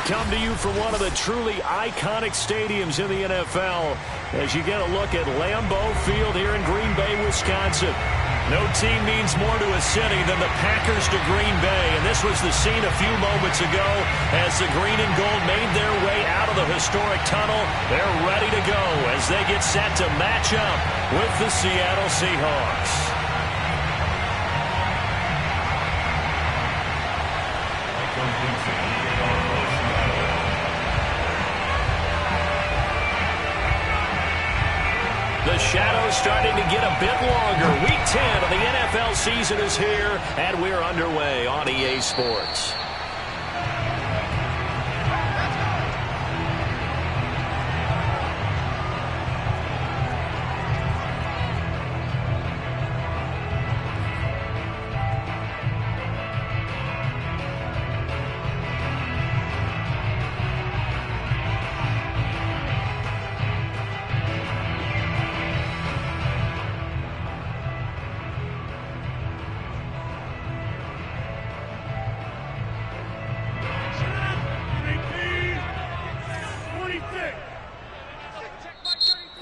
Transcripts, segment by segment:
come to you from one of the truly iconic stadiums in the NFL as you get a look at Lambeau Field here in Green Bay, Wisconsin. No team means more to a city than the Packers to Green Bay, and this was the scene a few moments ago as the green and gold made their way out of the historic tunnel. They're ready to go as they get set to match up with the Seattle Seahawks. The shadow's starting to get a bit longer. Week 10 of the NFL season is here, and we're underway on EA Sports.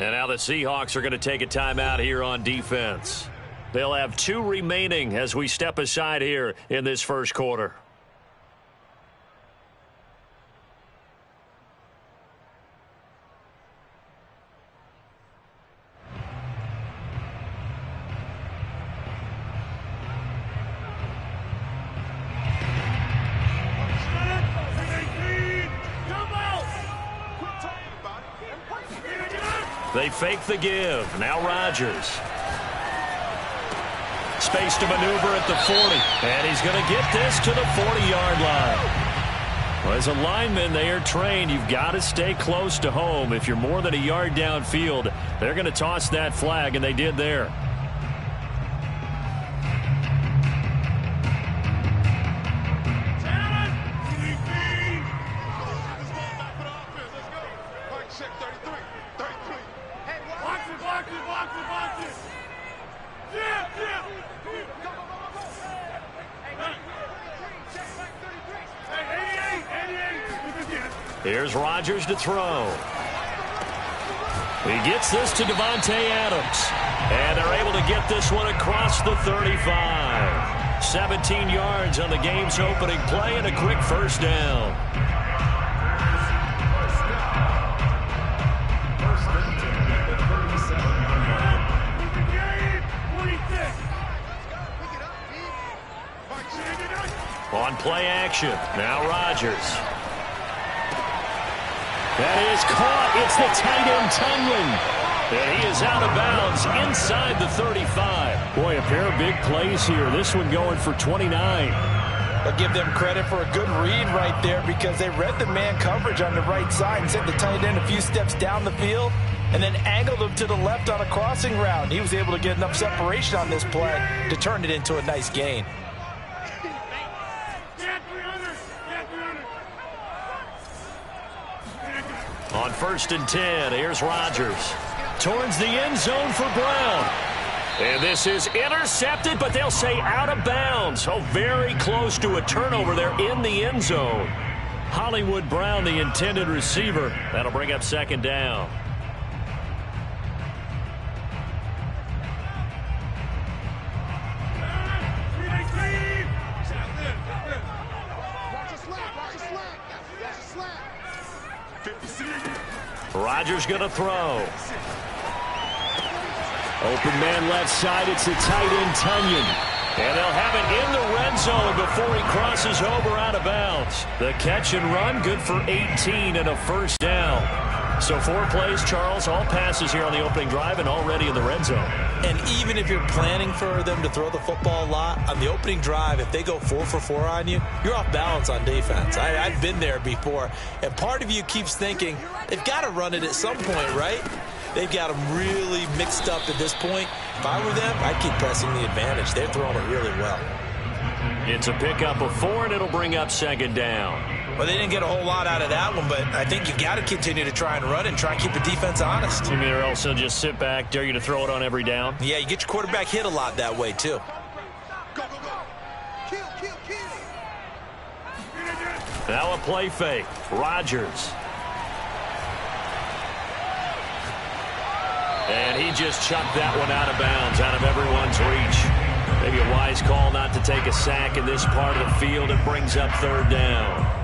And now the Seahawks are going to take a timeout here on defense. They'll have 2 remaining as we step aside here in this first quarter. They fake the give. Now Rodgers. Space to maneuver at the 40. And he's going to get this to the 40-yard line. Well, as a lineman, they are trained. You've got to stay close to home. If you're more than a yard downfield, they're going to toss that flag, and they did there. Here's Rodgers to throw. He gets this to Devontae Adams. And they're able to get this one across the 35. 17 yards on the game's opening play and a quick first down. On play action, now Rodgers. That is caught. It's the tight end Tunyon. And he is out of bounds inside the 35. Boy, a pair of big plays here. This one going for 29. I'll give them credit for a good read right there because they read the man coverage on the right side and sent the tight end a few steps down the field and then angled him to the left on a crossing route. He was able to get enough separation on this play to turn it into a nice gain. On 1st and 10, here's Rodgers. Towards the end zone for Brown. And this is intercepted, but they'll say out of bounds. Oh, very close to a turnover there in the end zone. Hollywood Brown, the intended receiver. That'll bring up 2nd down. Rodgers going to throw. Open man left side. It's the tight end Tunyon. And they'll have it in the red zone before he crosses over out of bounds. The catch and run good for 18 and a first down. So 4 plays, Charles, all passes here on the opening drive and already in the red zone. And even if you're planning for them to throw the football a lot, on the opening drive, if they go 4 for 4 on you, you're off balance on defense. I've been there before. And part of you keeps thinking, they've got to run it at some point, right? They've got them really mixed up at this point. If I were them, I'd keep pressing the advantage. They're throwing it really well. It's a pickup of 4, and it'll bring up 2nd down. Well, they didn't get a whole lot out of that one, but I think you've got to continue to try and run and try and keep the defense honest. You mean, or else they'll just sit back, dare you to throw it on every down? Yeah, you get your quarterback hit a lot that way, too. Now a play fake. Rodgers. And he just chucked that one out of bounds, out of everyone's reach. Maybe a wise call not to take a sack in this part of the field. It brings up third down.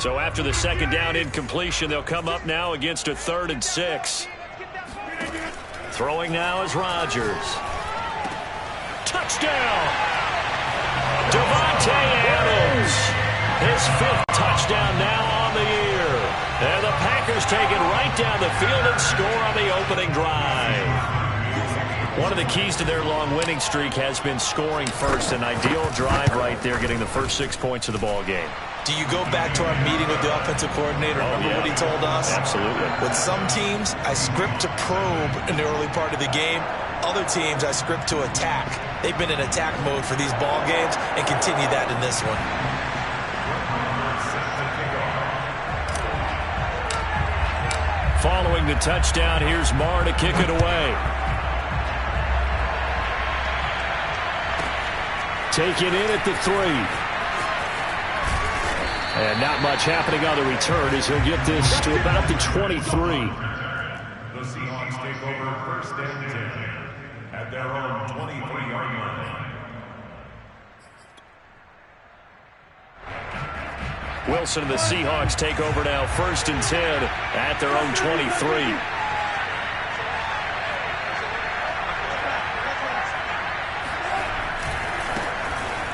So after the second down incompletion, they'll come up now against a 3rd and 6. Throwing now is Rodgers. Touchdown! Devontae Adams. His 5th touchdown now on the year. And the Packers take it right down the field and score on the opening drive. One of the keys to their long winning streak has been scoring first. An ideal drive right there, getting the first 6 points of the ball game. Do you go back to our meeting with the offensive coordinator? Remember what he told us? Absolutely. With some teams, I script to probe in the early part of the game. Other teams, I script to attack. They've been in attack mode for these ball games and continue that in this one. Following the touchdown, here's Marr to kick it away. Take it in at the 3. And not much happening on the return as he'll get this to about the 23. The Seahawks take over 1st and 10 at their own 23-yard line. Wilson and the Seahawks take over now 1st and 10 at their own 23.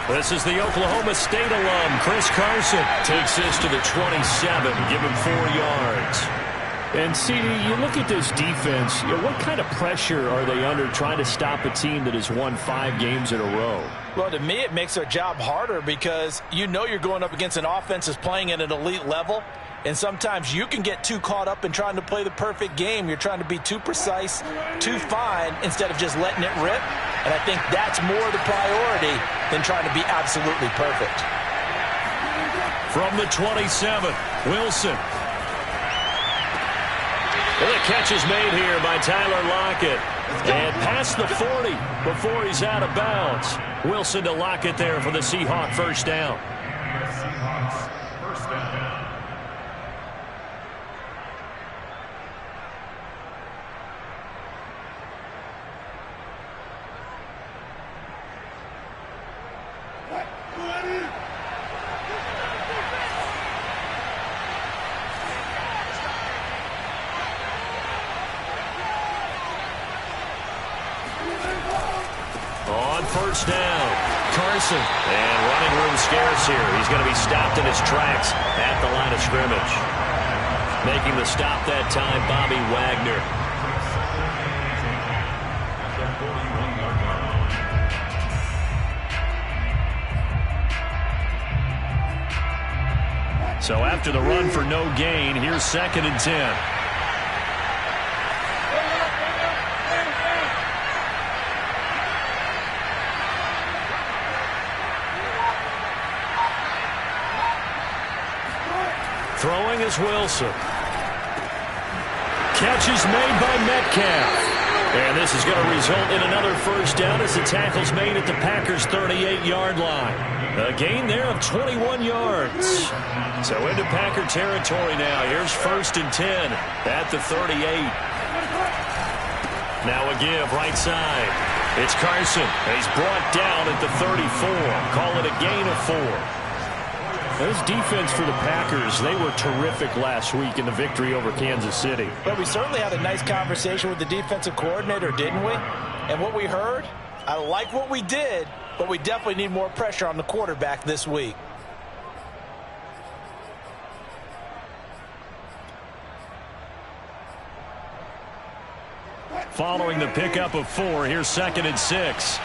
This is the Oklahoma State alum, Chris Carson. Takes this to the 27, give him 4 yards. And, CD, you look at this defense, what kind of pressure are they under trying to stop a team that has won 5 games in a row? Well, to me, it makes their job harder because you know you're going up against an offense that's playing at an elite level. And sometimes you can get too caught up in trying to play the perfect game. You're trying to be too precise, too fine, instead of just letting it rip. And I think that's more the priority than trying to be absolutely perfect. From the 27, Wilson. Well, the catch is made here by Tyler Lockett. And past the 40 before he's out of bounds. Wilson to Lockett there for the Seahawk 1st down. Seahawks 1st down. On 1st down, Carson. And running room scarce here. He's going to be stopped in his tracks at the line of scrimmage. Making the stop that time, Bobby Wagner. So after the run for no gain, here's 2nd and 10. Throwing is Wilson. Catch is made by Metcalf. And this is going to result in another 1st down as the tackle's made at the Packers' 38-yard line. A gain there of 21 yards. So into Packer territory now. Here's 1st and 10 at the 38. Now a give right side. It's Carson. He's brought down at the 34. Call it a gain of 4. This defense for the Packers, they were terrific last week in the victory over Kansas City. But we certainly had a nice conversation with the defensive coordinator, didn't we? And what we heard, I like what we did, but we definitely need more pressure on the quarterback this week. Following the pickup of 4, here's 2nd and 6.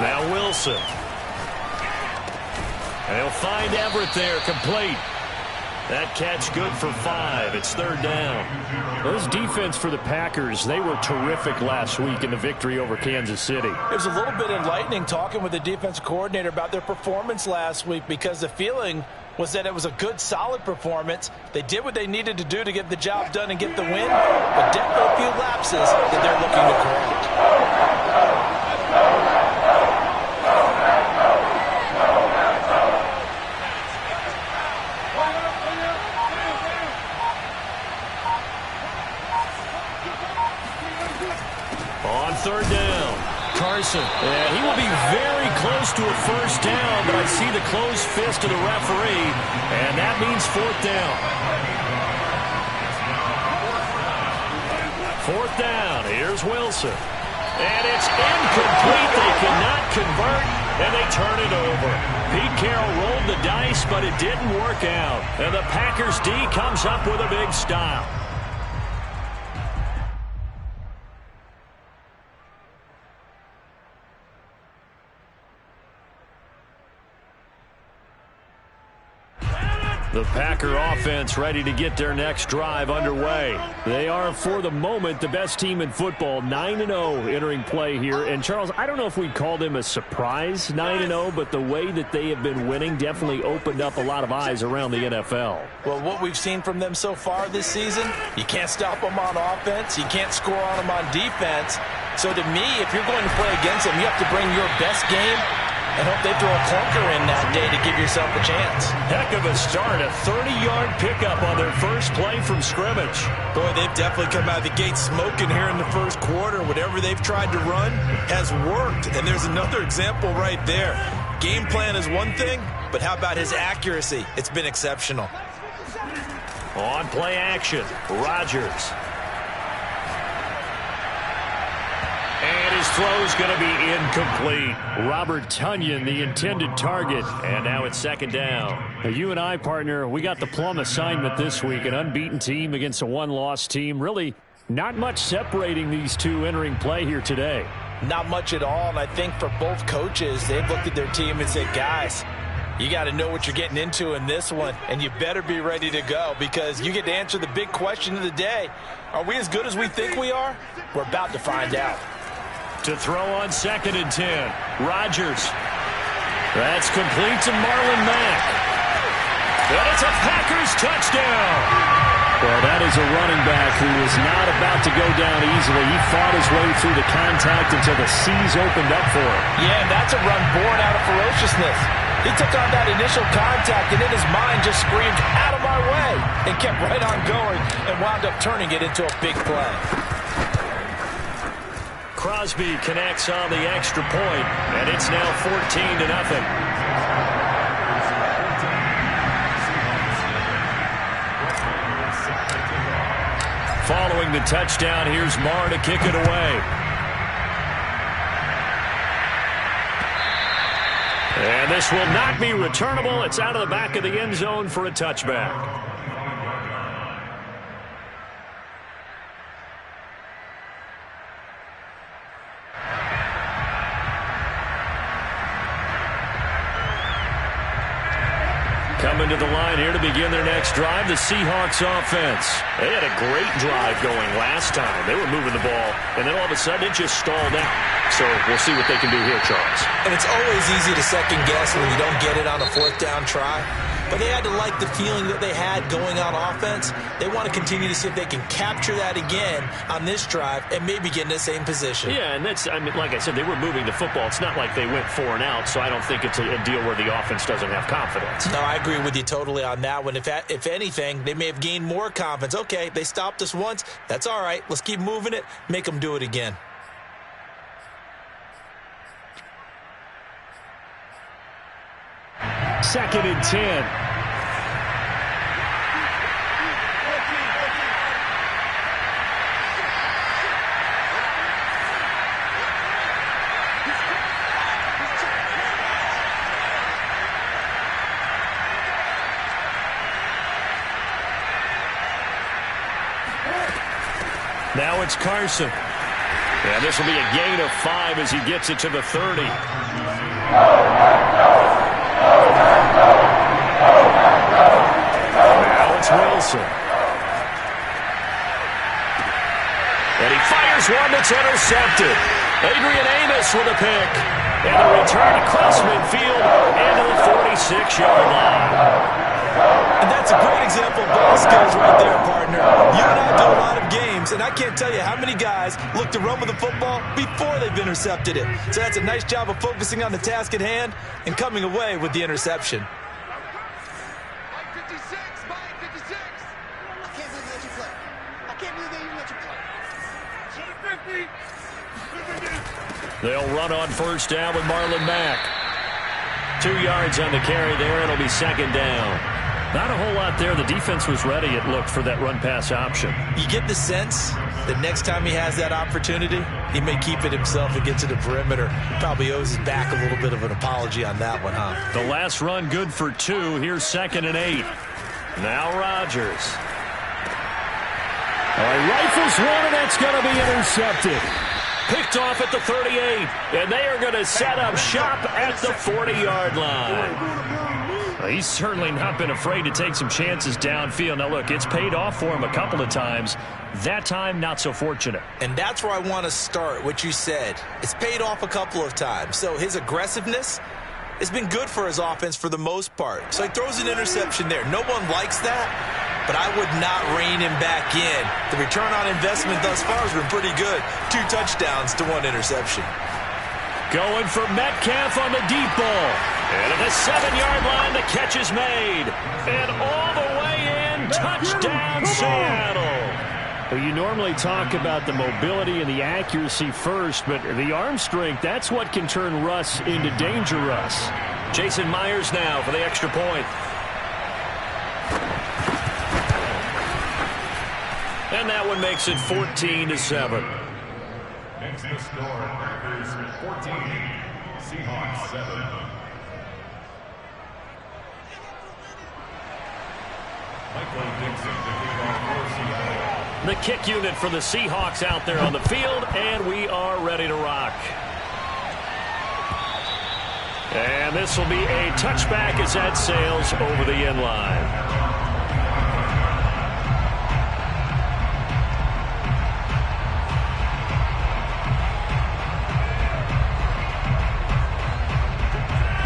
Now Wilson. And he'll find Everett there, complete. That catch good for 5. It's 3rd down. This defense for the Packers, they were terrific last week in the victory over Kansas City. It was a little bit enlightening talking with the defensive coordinator about their performance last week because the feeling was that it was a good, solid performance. They did what they needed to do to get the job done and get the win, but definitely a few lapses that they're looking to correct. On third down, Carson. Yeah, he will be very close to a first down, but I see the closed fist of the referee, and that means fourth down. Fourth down, here's Wilson. And it's incomplete. They cannot convert, and they turn it over. Pete Carroll rolled the dice, but it didn't work out. And the Packers D comes up with a big stop. The Packer offense ready to get their next drive underway. They are, for the moment, the best team in football, 9-0 entering play here. And, Charles, I don't know if we'd call them a surprise 9-0, but the way that they have been winning definitely opened up a lot of eyes around the NFL. Well, what we've seen from them so far this season, you can't stop them on offense. You can't score on them on defense. So, to me, if you're going to play against them, you have to bring your best game and hope they throw a clunker in that day to give yourself a chance. Heck of a start, a 30-yard pickup on their first play from scrimmage. Boy, they've definitely come out of the gate smoking here in the first quarter. Whatever they've tried to run has worked, and there's another example right there. Game plan is one thing, but how about his accuracy? It's been exceptional. On play action, Rodgers. And his throw is going to be incomplete. Robert Tonyan, the intended target. And now it's second down. Now, you and I, partner, we got the plum assignment this week. An unbeaten team against a one-loss team. Really not much separating these two entering play here today. Not much at all, and I think for both coaches, they've looked at their team and said, guys, you got to know what you're getting into in this one, and you better be ready to go because you get to answer the big question of the day. Are we as good as we think we are? We're about to find out. To throw on 2nd and 10. Rodgers. That's complete to Marlon Mack. And it's a Packers touchdown. Well, that is a running back who was not about to go down easily. He fought his way through the contact until the seas opened up for him. Yeah, that's a run born out of ferociousness. He took on that initial contact, and in his mind just screamed, out of my way, and kept right on going and wound up turning it into a big play. Crosby connects on the extra point, and it's now 14-0. Following the touchdown, here's Marr to kick it away. And this will not be returnable. It's out of the back of the end zone for a touchback. Coming to the line here to begin their next drive, the Seahawks offense. They had a great drive going last time. They were moving the ball, and then all of a sudden it just stalled out. So we'll see what they can do here, Charles. And it's always easy to second guess when you don't get it on a fourth down try. But they had to like the feeling that they had going on offense. They want to continue to see if they can capture that again on this drive and maybe get in the same position. Yeah, and that's, I mean, like I said, they were moving the football. It's not like they went 4 and out, so I don't think it's a deal where the offense doesn't have confidence. No, I agree with you totally on that one. If anything, they may have gained more confidence. Okay, they stopped us once. That's all right. Let's keep moving it. Make them do it again. Second and 10. Now it's Carson. And this will be a gain of 5 as he gets it to the 30. Now it's Wilson. And he fires one that's intercepted. Adrian Amos with a pick. And a return across midfield into the 46-yard line. And that's a great example of ball skills right there, partner. You and I do a lot of games, and I can't tell you how many guys look to run with the football before they've intercepted it. So that's a nice job of focusing on the task at hand and coming away with the interception. They'll run on first down with Marlon Mack. 2 yards on the carry there. It'll be second down. Not a whole lot there. The defense was ready, it looked, for that run-pass option. You get the sense that next time he has that opportunity, he may keep it himself and get to the perimeter. Probably owes his back a little bit of an apology on that one, huh? The last run good for 2. Here's 2nd and 8. Now Rodgers. Rifles one, and that's going to be intercepted. Picked off at the 38, and they are going to set up shop at the 40-yard line. He's certainly not been afraid to take some chances downfield. Now, look, it's paid off for him a couple of times. That time, not so fortunate. And that's where I want to start, what you said. It's paid off a couple of times. So his aggressiveness has been good for his offense for the most part. So he throws an interception there. No one likes that, but I would not rein him back in. The return on investment thus far has been pretty good. 2 touchdowns to 1 interception. Going for Metcalf on the deep ball. And at the 7-yard line, the catch is made. And all the way in, touchdown Seattle. Well, you normally talk about the mobility and the accuracy first, but the arm strength, that's what can turn Russ into danger Russ. Jason Myers now for the extra point. And that one makes it 14-7. Next to score, Packers 14, Seahawks 7. Michael Dixon to kick off for Seattle. The kick unit for the Seahawks out there on the field, and we are ready to rock. And this will be a touchback as that sails over the end line.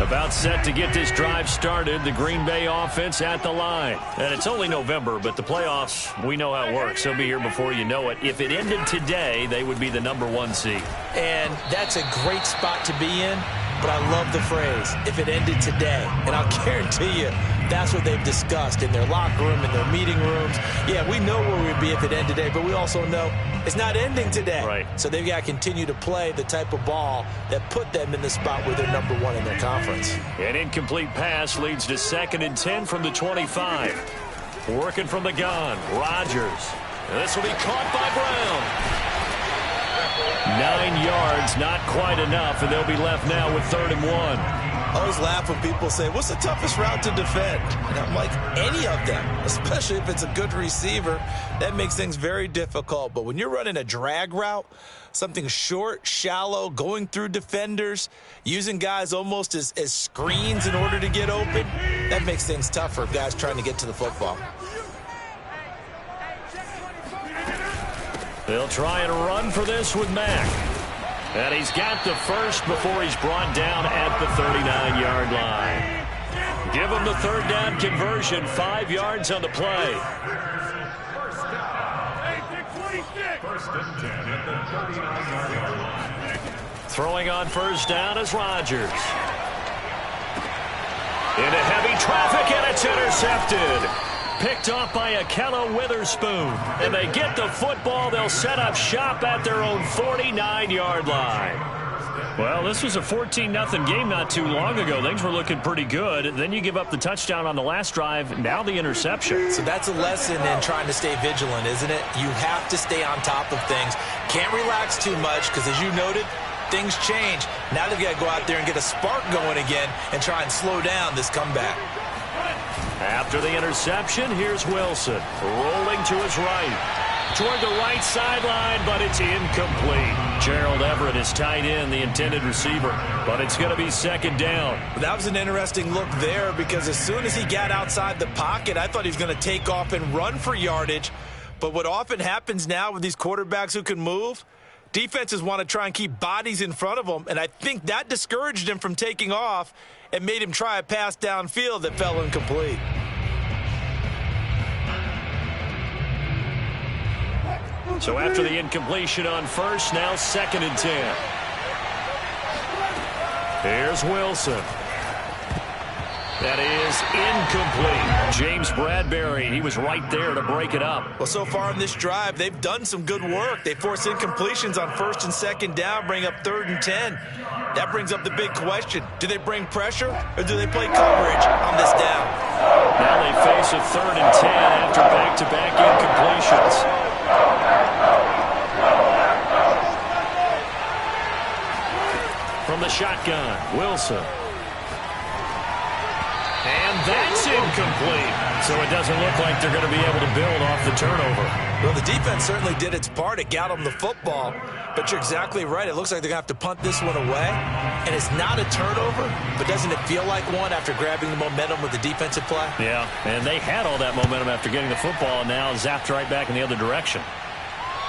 About set to get this drive started. The Green Bay offense at the line. And it's only November, but the playoffs, we know how it works. They'll be here before you know it. If it ended today, they would be the #1 seed. And that's a great spot to be in, but I love the phrase, if it ended today. And I'll guarantee you, that's what they've discussed in their locker room, in their meeting rooms. Yeah, we know where we'd be if it ended today, but we also know it's not ending today. Right. So they've got to continue to play the type of ball that put them in the spot where they're #1 in their conference. An incomplete pass leads to 2nd and 10 from the 25. Working from the gun, Rodgers. And this will be caught by Brown. 9 yards, not quite enough, and they'll be left now with 3rd and 1. I always laugh when people say, what's the toughest route to defend? And I'm like, any of them, especially if it's a good receiver. That makes things very difficult. But when you're running a drag route, something short, shallow, going through defenders, using guys almost as screens in order to get open, that makes things tough for guys trying to get to the football. They'll try and run for this with Mack. And he's got the first before he's brought down at the 39-yard line. Give him the 3rd down conversion, 5 yards on the play. First and 10 at the 39-yard line. Throwing on first down is Rodgers. Into heavy traffic, and it's intercepted. Picked off by Akella Witherspoon. And they get the football. They'll set up shop at their own 49-yard line. Well, this was a 14-0 game not too long ago. Things were looking pretty good. Then you give up the touchdown on the last drive. Now the interception. So that's a lesson in trying to stay vigilant, isn't it? You have to stay on top of things. Can't relax too much because, as you noted, things change. Now they've got to go out there and get a spark going again and try and slow down this comeback. After the interception, here's Wilson. Rolling to his right. Toward the right sideline, but it's incomplete. Gerald Everett is tight end, the intended receiver, but it's going to be 2nd down. That was an interesting look there because as soon as he got outside the pocket, I thought he was going to take off and run for yardage. But what often happens now with these quarterbacks who can move, defenses want to try and keep bodies in front of them, and I think that discouraged him from taking off and made him try a pass downfield that fell incomplete. So after the incompletion on first, now 2nd and 10. Here's Wilson. That is incomplete. James Bradbury, he was right there to break it up. Well, so far in this drive, they've done some good work. They force incompletions on 1st and 2nd down, bring up 3rd and 10. That brings up the big question. Do they bring pressure or do they play coverage on this down? Now they face a 3rd and 10 after back-to-back incompletions. From the shotgun, Wilson. And that's incomplete. So it doesn't look like they're going to be able to build off the turnover. Well, the defense certainly did its part. It got them the football. But you're exactly right. It looks like they're going to have to punt this one away. And it's not a turnover, but doesn't it feel like one after grabbing the momentum with the defensive play? Yeah, and they had all that momentum after getting the football and now zapped right back in the other direction.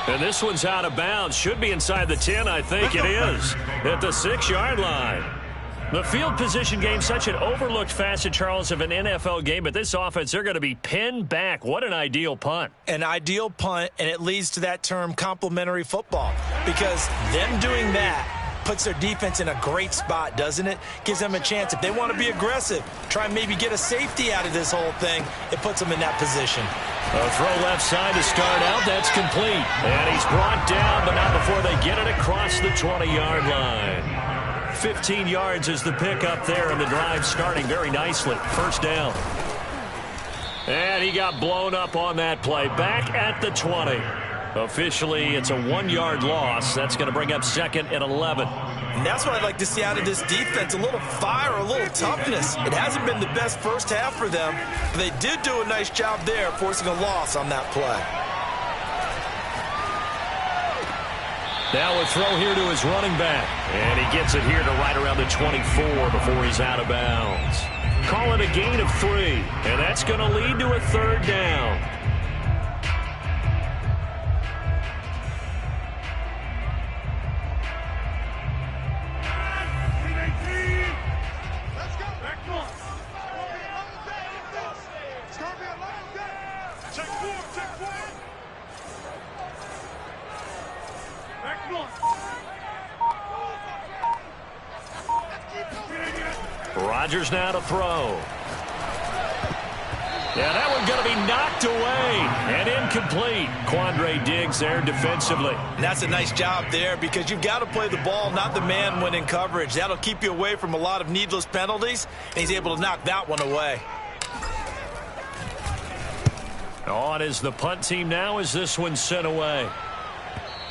And this one's out of bounds. Should be inside the 10, I think it is. At the 6-yard line. The field position game, such an overlooked facet, Charles, of an NFL game. But this offense, they're going to be pinned back. What an ideal punt. An ideal punt, and it leads to that term complementary football. Because them doing that puts their defense in a great spot, doesn't it? Gives them a chance. If they want to be aggressive, try and maybe get a safety out of this whole thing, it puts them in that position. A throw left side to start out. That's complete. And he's brought down, but not before they get it across the 20-yard line. 15 yards is the pickup there, and the drive starting very nicely. 1st down. And he got blown up on that play. Back at the 20. Officially, it's a 1-yard loss. That's going to bring up 2nd and 11. And that's what I'd like to see out of this defense. A little fire, a little toughness. It hasn't been the best first half for them, but they did do a nice job there forcing a loss on that play. Now a throw here to his running back. And he gets it here to right around the 24 before he's out of bounds. Call it a gain of 3. And that's going to lead to a 3rd down. Rodgers now to throw. Yeah, that one's going to be knocked away and incomplete. Quandre Diggs there defensively. And that's a nice job there because you've got to play the ball, not the man when in coverage. That'll keep you away from a lot of needless penalties, and he's able to knock that one away. On is the punt team now as this one's sent away.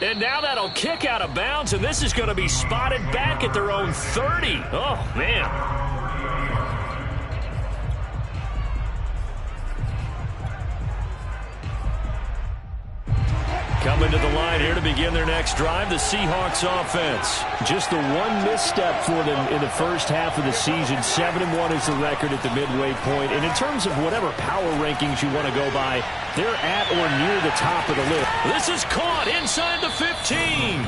And now that'll kick out of bounds, and this is going to be spotted back at their own 30. Oh, man. Coming to the line here to begin their next drive, the Seahawks offense. Just the one misstep for them in the first half of the season. 7-1 is the record at the midway point. And in terms of whatever power rankings you want to go by, they're at or near the top of the list. This is caught inside the 15.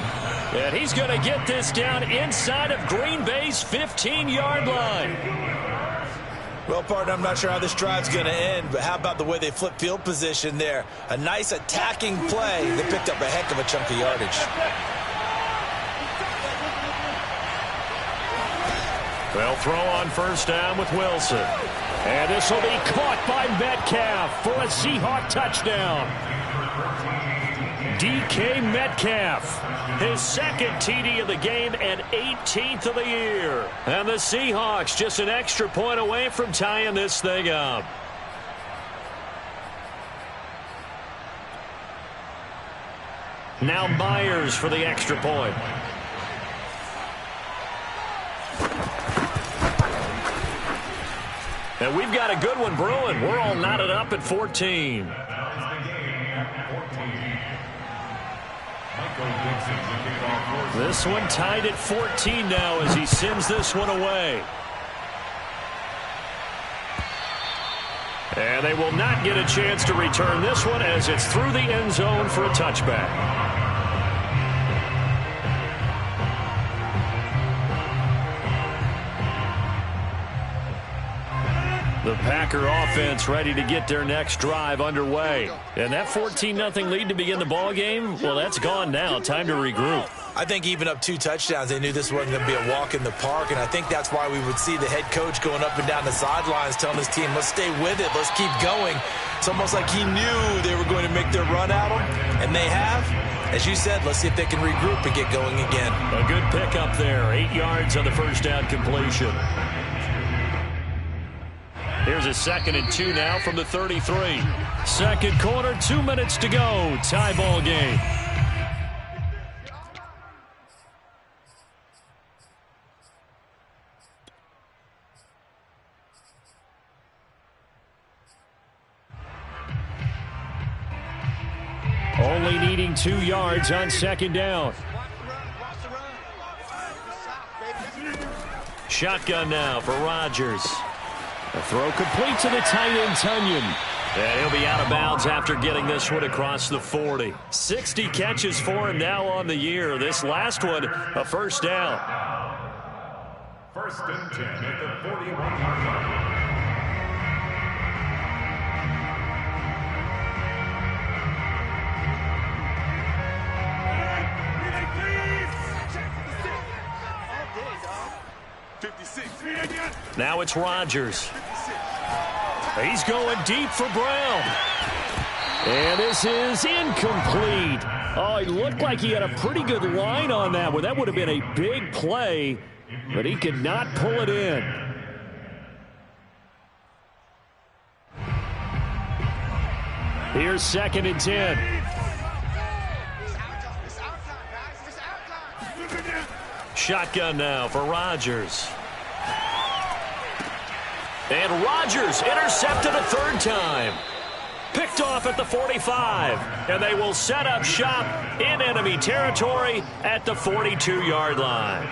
And he's going to get this down inside of Green Bay's 15-yard line. Well, partner, I'm not sure how this drive's going to end, but how about the way they flip field position there? A nice attacking play. They picked up a heck of a chunk of yardage. They'll throw on 1st down with Wilson. And this will be caught by Metcalf for a Seahawk touchdown. DK Metcalf, his 2nd TD of the game and 18th of the year. And the Seahawks just an extra point away from tying this thing up. Now Myers for the extra point. And we've got a good one brewing. We're all knotted up at 14. This one tied at 14 now as he sends this one away. And they will not get a chance to return this one as it's through the end zone for a touchback. The Packer offense ready to get their next drive underway. And that 14-0 lead to begin the ball game, well, that's gone now. Time to regroup. I think even up 2 touchdowns, they knew this wasn't going to be a walk in the park, and I think that's why we would see the head coach going up and down the sidelines telling his team, let's stay with it, let's keep going. It's almost like he knew they were going to make their run at him, and they have. As you said, let's see if they can regroup and get going again. A good pickup there, 8 yards on the first down completion. Here's a 2nd and 2 now from the 33. Second quarter, 2 minutes to go. Tie ball game. Only needing 2 yards on 2nd down. Shotgun now for Rodgers. A throw complete to the tight end, Tunyon. And he'll be out of bounds after getting this one across the 40. 60 catches for him now on the year. This last one, a first down. 1st and 10 at the 41-yard line. Now it's Rodgers. He's going deep for Brown. And this is incomplete. Oh, it looked like he had a pretty good line on that one. That would have been a big play, but he could not pull it in. Here's 2nd and 10. Shotgun now for Rodgers. And Rodgers intercepted a 3rd time. Picked off at the 45. And they will set up shop in enemy territory at the 42-yard line.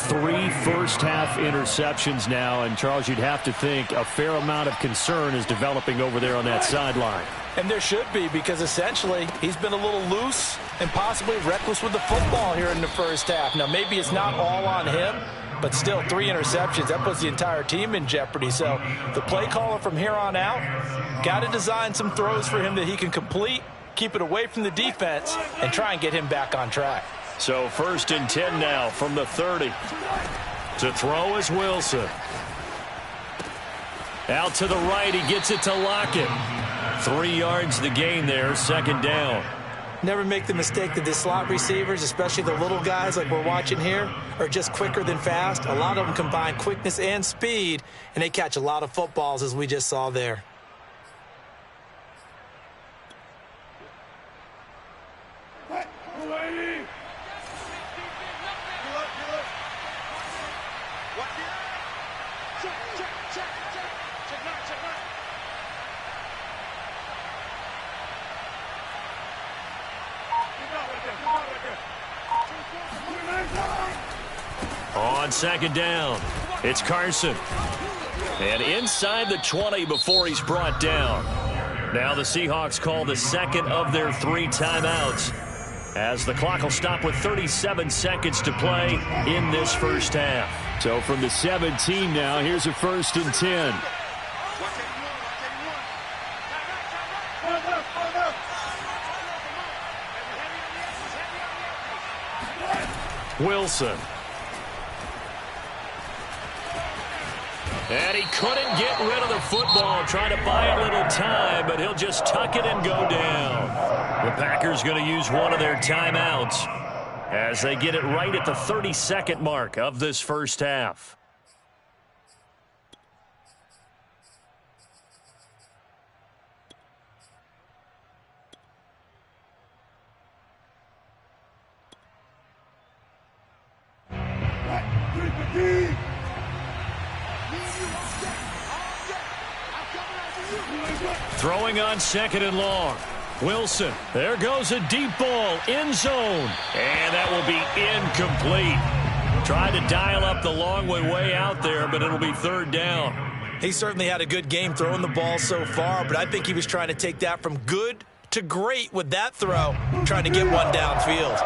3 first-half interceptions now. And, Charles, you'd have to think a fair amount of concern is developing over there on that sideline. And there should be, because essentially he's been a little loose and possibly reckless with the football here in the first half. Now, maybe it's not all on him, but still 3 interceptions. That puts the entire team in jeopardy. So the play caller from here on out got to design some throws for him that he can complete, keep it away from the defense, and try and get him back on track. So 1st and 10 now from the 30. To throw is Wilson. Out to the right, he gets it to Lockett. 3 yards the gain there, 2nd down. Never make the mistake that the slot receivers, especially the little guys like we're watching here, are just quicker than fast. A lot of them combine quickness and speed, and they catch a lot of footballs, as we just saw there. On 2nd down, it's Carson. And inside the 20 before he's brought down. Now the Seahawks call the 2nd of their 3 timeouts, as the clock will stop with 37 seconds to play in this first half. So from the 17 now, here's a 1st and 10. Wilson. And he couldn't get rid of the football, trying to buy a little time, but he'll just tuck it and go down. The Packers going to use one of their timeouts as they get it right at the 32nd mark of this first half. Throwing on 2nd and long. Wilson. There goes a deep ball. End zone. And that will be incomplete. Tried to dial up the long way out there, but it'll be 3rd down. He certainly had a good game throwing the ball so far, but I think he was trying to take that from good to great with that throw, trying to get one downfield.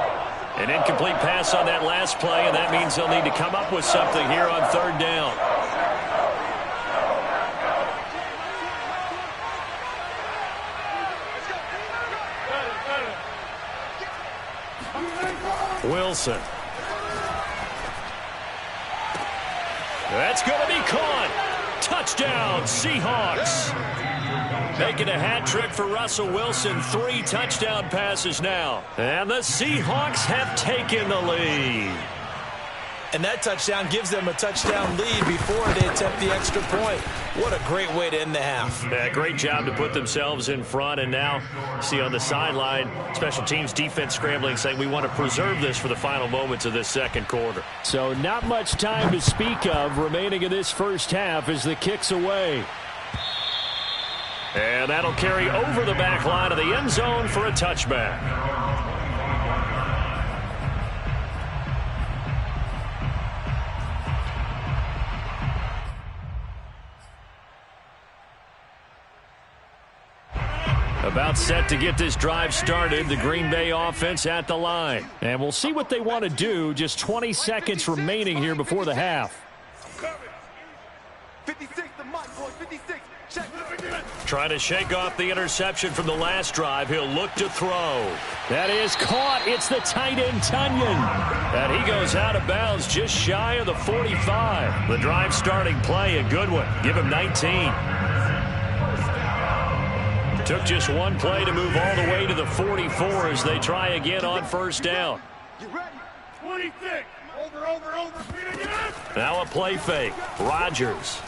An incomplete pass on that last play, and that means they'll need to come up with something here on 3rd down. Wilson. That's going to be caught. Touchdown, Seahawks. Making a hat trick for Russell Wilson. 3 touchdown passes now. And the Seahawks have taken the lead. And that touchdown gives them a touchdown lead before they attempt the extra point. What a great way to end the half. Yeah, great job to put themselves in front. And now, see on the sideline, special teams defense scrambling, saying we want to preserve this for the final moments of this second quarter. So not much time to speak of remaining in this first half as the kick's away. And that'll carry over the back line of the end zone for a touchback. About set to get this drive started. The Green Bay offense at the line. And we'll see what they want to do. Just 20 seconds remaining here before the half. 56, the mic, boy, 56. Check. Trying to shake off the interception from the last drive. He'll look to throw. That is caught. It's the tight end, Tunyon. And he goes out of bounds just shy of the 45. The drive starting play, a good one. Give him 19. Took just one play to move all the way to the 44 as they try again on first down. You ready? 26. Over. Now a play fake. Rodgers.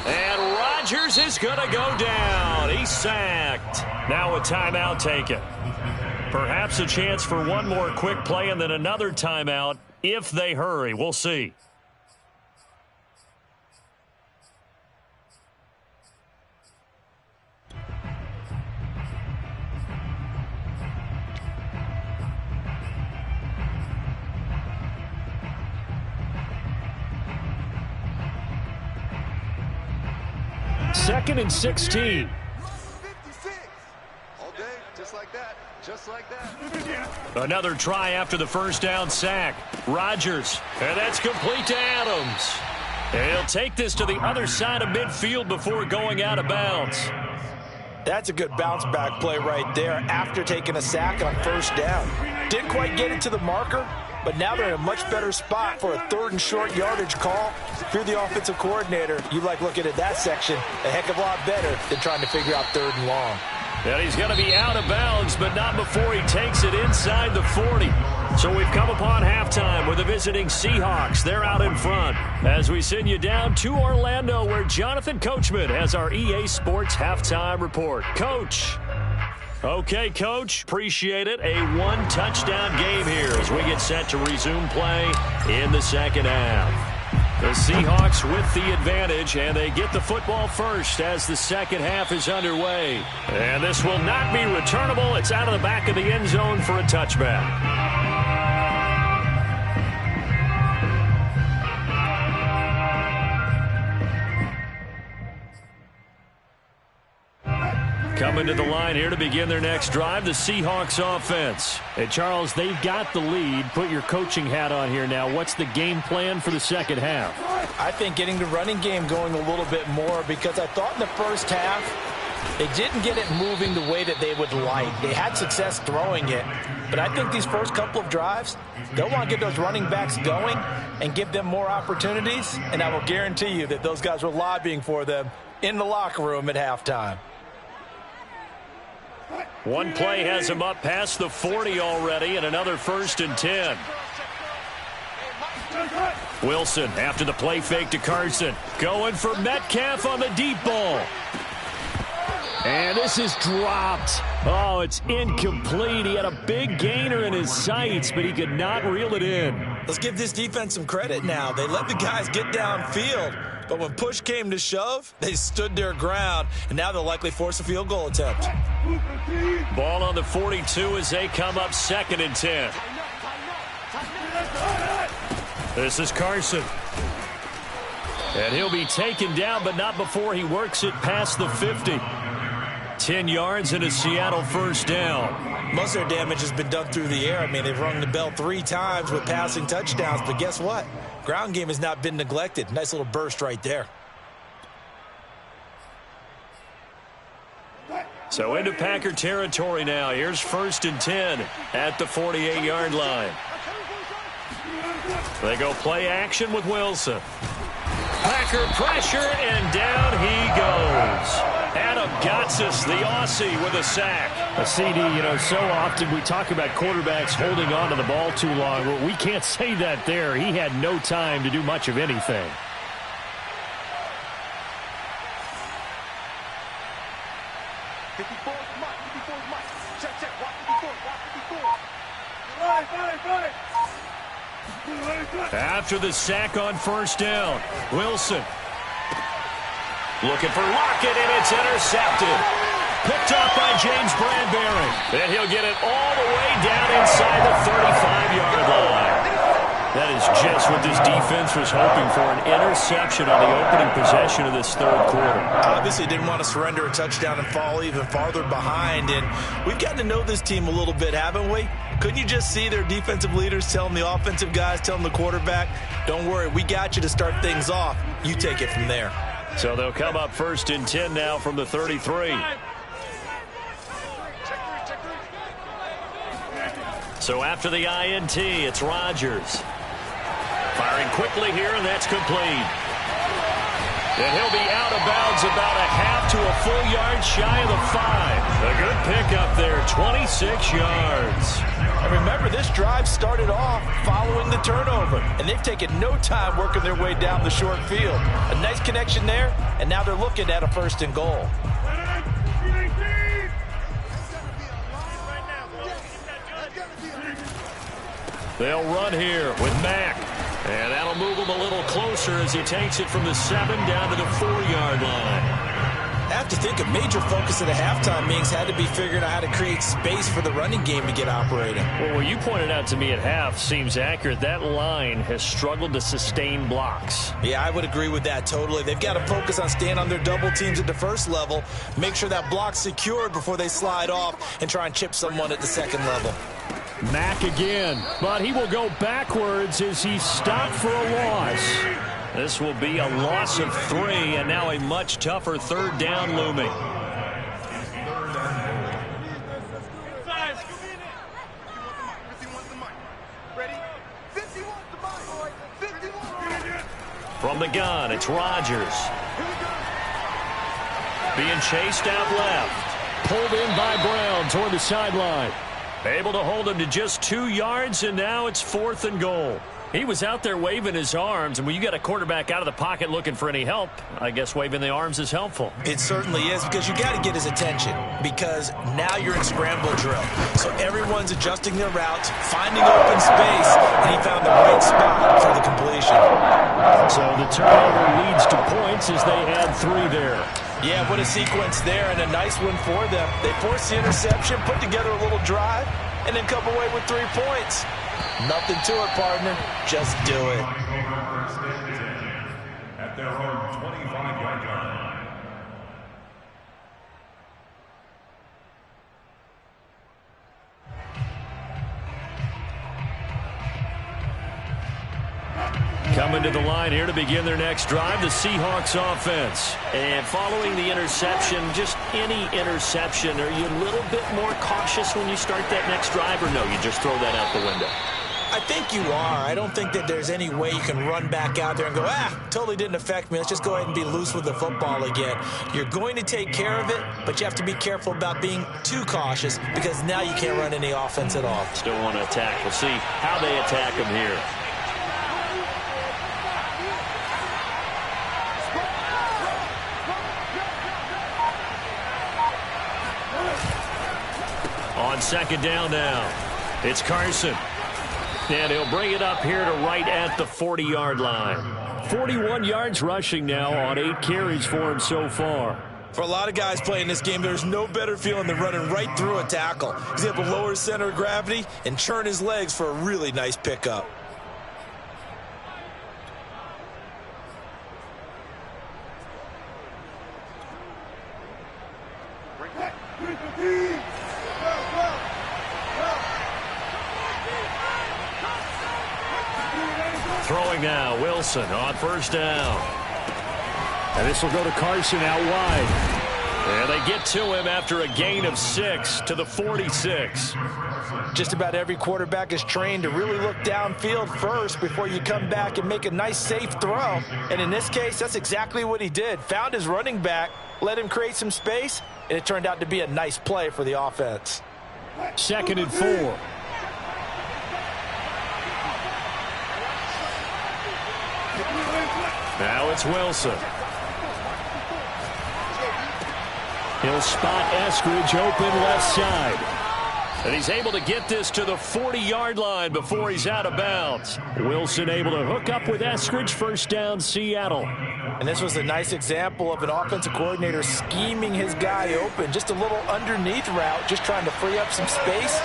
And Rodgers is going to go down. He's sacked. Now a timeout taken. Perhaps a chance for one more quick play and then another timeout if they hurry. We'll see. Second and 16. 56. All day, just like that. Just like that. Another try after the first down sack. Rodgers. And that's complete to Adams. And he'll take this to the other side of midfield before going out of bounds. That's a good bounce back play right there after taking a sack on first down. Didn't quite get it to the marker, but now they're in a much better spot for a 3rd and short yardage call. If you're the offensive coordinator, you like looking at that section a heck of a lot better than trying to figure out 3rd and long. And he's going to be out of bounds, but not before he takes it inside the 40. So we've come upon halftime with the visiting Seahawks. They're out in front as we send you down to Orlando, where Jonathan Coachman has our EA Sports halftime report. Coach. Okay, Coach, appreciate it. A 1-touchdown game here as we get set to resume play in the second half. The Seahawks with the advantage, and they get the football first as the second half is underway. And this will not be returnable. It's out of the back of the end zone for a touchback. Coming to the line here to begin their next drive, the Seahawks offense. Hey, Charles, they've got the lead. Put your coaching hat on here now. What's the game plan for the second half? I think getting the running game going a little bit more, because I thought in the first half they didn't get it moving the way that they would like. They had success throwing it, but I think these first couple of drives, they'll want to get those running backs going and give them more opportunities, and I will guarantee you that those guys were lobbying for them in the locker room at halftime. One play has him up past the 40 already, and another 1st and 10. Wilson after the play fake to Carson. Going for Metcalf on the deep ball. And this is dropped. Oh, it's incomplete. He had a big gainer in his sights, but he could not reel it in. Let's give this defense some credit now. They let the guys get downfield, but when push came to shove, they stood their ground, and now they'll likely force a field goal attempt. Ball on the 42 as they come up 2nd and 10. This is Carson. And he'll be taken down, but not before he works it past the 50. 10 yards and a Seattle first down. Most of their damage has been done through the air. I mean, they've rung the bell 3 times with passing touchdowns, but guess what? Ground game has not been neglected. Nice little burst right there. So into Packer territory now. Here's 1st and 10 at the 48-yard line. They go play action with Wilson. Packer pressure, and down he goes. Adam Gotsis, the Aussie, with a sack. A CD, you know, so often we talk about quarterbacks holding on to the ball too long. Well, we can't say that there. He had no time to do much of anything. After the sack on 1st down, Wilson looking for Lockett, and it's intercepted. Picked up by James Bradbury. And he'll get it all the way down inside the 35-yard line. That is just what this defense was hoping for, an interception on the opening possession of this 3rd quarter. Obviously didn't want to surrender a touchdown and fall even farther behind. And we've gotten to know this team a little bit, haven't we? Couldn't you just see their defensive leaders telling the offensive guys, telling the quarterback, don't worry, we got you to start things off. You take it from there. So they'll come up 1st and 10 now from the 33. So after the INT, it's Rodgers. Firing quickly here, and that's complete. And he'll be out of bounds about a half to a full yard shy of the 5. A good pickup there, 26 yards. And remember, this drive started off following the turnover, and they've taken no time working their way down the short field. A nice connection there, and now they're looking at a 1st and goal. They'll run here with Mack. And that'll move him a little closer as he takes it from the 7 down to the 4-yard line. I have to think a major focus of the halftime meetings had to be figuring out how to create space for the running game to get operating. Well, what you pointed out to me at half seems accurate. That line has struggled to sustain blocks. Yeah, I would agree with that totally. They've got to focus on staying on their double teams at the 1st level, make sure that block's secured before they slide off and try and chip someone at the 2nd level. Mack again, but he will go backwards as he stopped for a loss. This will be a loss of 3, and now a much tougher 3rd down looming. From the gun, it's Rodgers. Being chased out left. Pulled in by Brown toward the sideline. Able to hold him to just 2 yards, and now it's 4th and goal. He was out there waving his arms, and when you got a quarterback out of the pocket looking for any help, I guess waving the arms is helpful. It certainly is, because you got to get his attention, because now you're in scramble drill. So everyone's adjusting their routes, finding open space, and he found the right spot for the completion. So the turnover leads to points as they add 3 there. Yeah, what a sequence there, and a nice one for them. They forced the interception, put together a little drive, and then come away with 3 points. Nothing to it, partner. Just do it. At their own 25-yard line. Coming to the line here to begin their next drive, the Seahawks offense. And following the interception, just any interception, are you a little bit more cautious when you start that next drive, or no, you just throw that out the window? I think you are. I don't think that there's any way you can run back out there and go, totally didn't affect me. Let's just go ahead and be loose with the football again. You're going to take care of it, but you have to be careful about being too cautious, because now you can't run any offense at all. Still want to attack. We'll see how they attack him here. On 2nd down now, it's Carson. And he'll bring it up here to right at the 40-yard line. 41 yards rushing now on 8 carries for him so far. For a lot of guys playing this game, there's no better feeling than running right through a tackle. He's able to lower his center of gravity and churn his legs for a really nice pickup. Throwing now, Wilson on 1st down. And this will go to Carson out wide. And they get to him after a gain of 6 to the 46. Just about every quarterback is trained to really look downfield first before you come back and make a nice, safe throw. And in this case, that's exactly what he did. Found his running back, let him create some space, and it turned out to be a nice play for the offense. 2nd and 4. Now it's Wilson. He'll spot Eskridge open left side. And he's able to get this to the 40-yard line before he's out of bounds. Wilson able to hook up with Eskridge. First down, Seattle. And this was a nice example of an offensive coordinator scheming his guy open. Just a little underneath route, just trying to free up some space,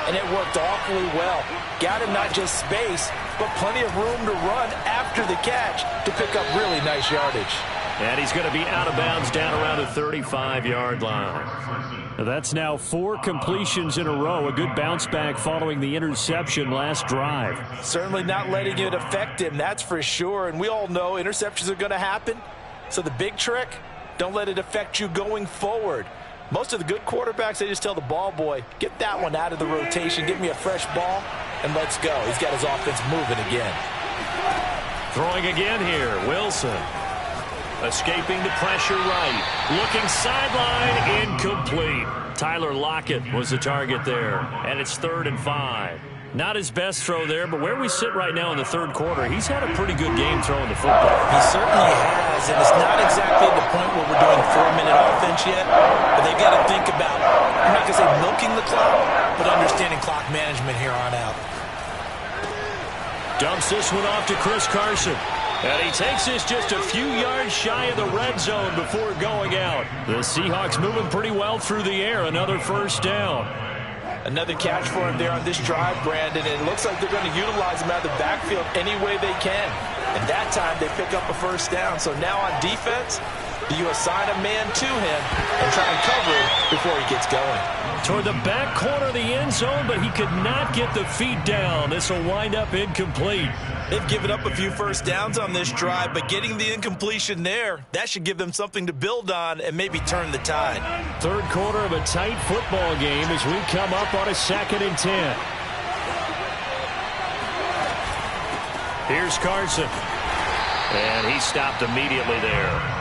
and it worked awfully well. Got him not just space, but plenty of room to run after the catch to pick up really nice yardage. And he's going to be out of bounds down around the 35-yard line. That's now 4 completions in a row. A good bounce back following the interception last drive. Certainly not letting it affect him, that's for sure. And we all know interceptions are going to happen. So the big trick, don't let it affect you going forward. Most of the good quarterbacks, they just tell the ball boy, get that one out of the rotation, give me a fresh ball, and let's go. He's got his offense moving again. Throwing again here, Wilson. Escaping the pressure right. Looking sideline, incomplete. Tyler Lockett was the target there. And it's 3rd and 5. Not his best throw there, but where we sit right now in the 3rd quarter, he's had a pretty good game throwing the football. He certainly has, and it's not exactly at the point where we're doing 4-minute offense yet, but they've got to think about, I'm not going to say milking the clock, but understanding clock management here on out. Dumps this one off to Chris Carson. And he takes this just a few yards shy of the red zone before going out. The Seahawks moving pretty well through the air. Another first down. Another catch for him there on this drive, Brandon. And it looks like they're going to utilize him out of the backfield any way they can. And that time they pick up a first down. So now on defense, you assign a man to him and try and cover him before he gets going. Toward the back corner of the end zone, but he could not get the feet down. This will wind up incomplete. They've given up a few first downs on this drive, but getting the incompletion there, that should give them something to build on and maybe turn the tide. 3rd quarter of a tight football game as we come up on a 2nd and 10. Here's Carson. And he stopped immediately there.